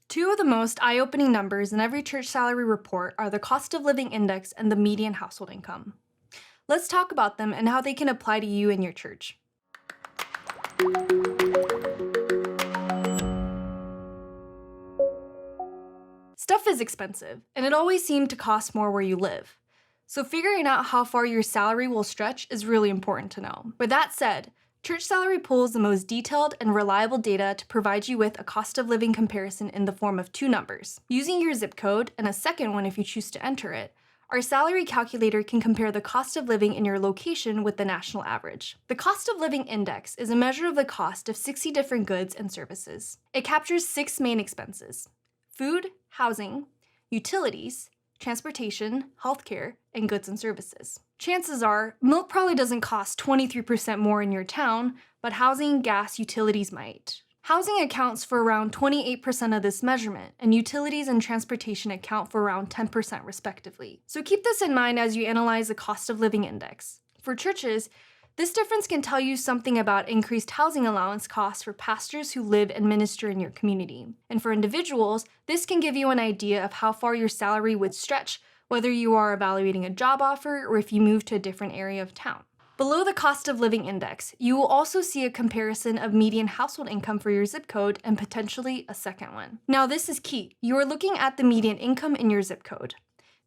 Two of the most eye-opening numbers in every church salary report are the cost of living index and the median household income. Let's talk about them and how they can apply to you and your church. Stuff is expensive, and it always seems to cost more where you live. So figuring out how far your salary will stretch is really important to know. With that said, ChurchSalary pulls the most detailed and reliable data to provide you with a cost of living comparison in the form of two numbers. Using your zip code and a second one if you choose to enter it, our salary calculator can compare the cost of living in your location with the national average. The cost of living index is a measure of the cost of 60 different goods and services. It captures 6 main expenses: food, housing, utilities, transportation, healthcare, and goods and services. Chances are, milk probably doesn't cost 23% more in your town, but housing, gas, utilities might. Housing accounts for around 28% of this measurement, and utilities and transportation account for around 10% respectively. So keep this in mind as you analyze the cost of living index. For churches, this difference can tell you something about increased housing allowance costs for pastors who live and minister in your community. And for individuals, this can give you an idea of how far your salary would stretch, whether you are evaluating a job offer or if you move to a different area of town. Below the cost of living index, you will also see a comparison of median household income for your zip code and potentially a second one. Now this is key. You are looking at the median income in your zip code.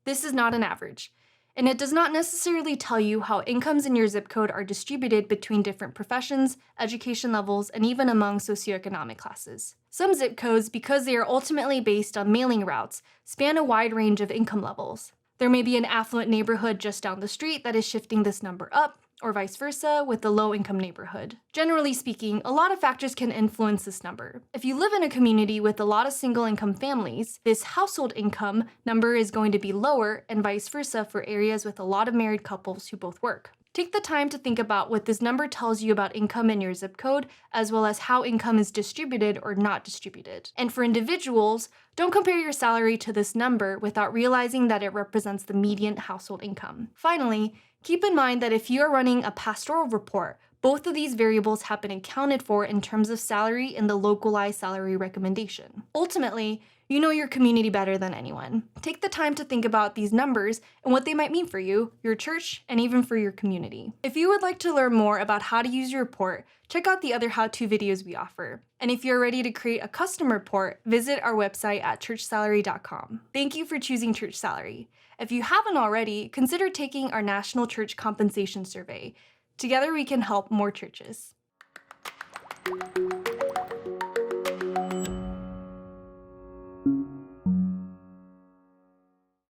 This is not an average. And it does not necessarily tell you how incomes in your zip code are distributed between different professions, education levels, and even among socioeconomic classes. Some zip codes, because they are ultimately based on mailing routes, span a wide range of income levels. There may be an affluent neighborhood just down the street that is shifting this number up, or vice versa with the low-income neighborhood. Generally speaking, a lot of factors can influence this number. If you live in a community with a lot of single-income families, this household income number is going to be lower, and vice versa for areas with a lot of married couples who both work. Take the time to think about what this number tells you about income in your zip code, as well as how income is distributed or not distributed. And for individuals, don't compare your salary to this number without realizing that it represents the median household income. Finally, keep in mind that if you are running a pastoral report, both of these variables have been accounted for in terms of salary in the localized salary recommendation. Ultimately, you know your community better than anyone. Take the time to think about these numbers and what they might mean for you, your church, and even for your community. If you would like to learn more about how to use your report, check out the other how-to videos we offer. And if you're ready to create a custom report, visit our website at churchsalary.com. Thank you for choosing ChurchSalary. If you haven't already, consider taking our National Church Compensation Survey. Together we can help more churches.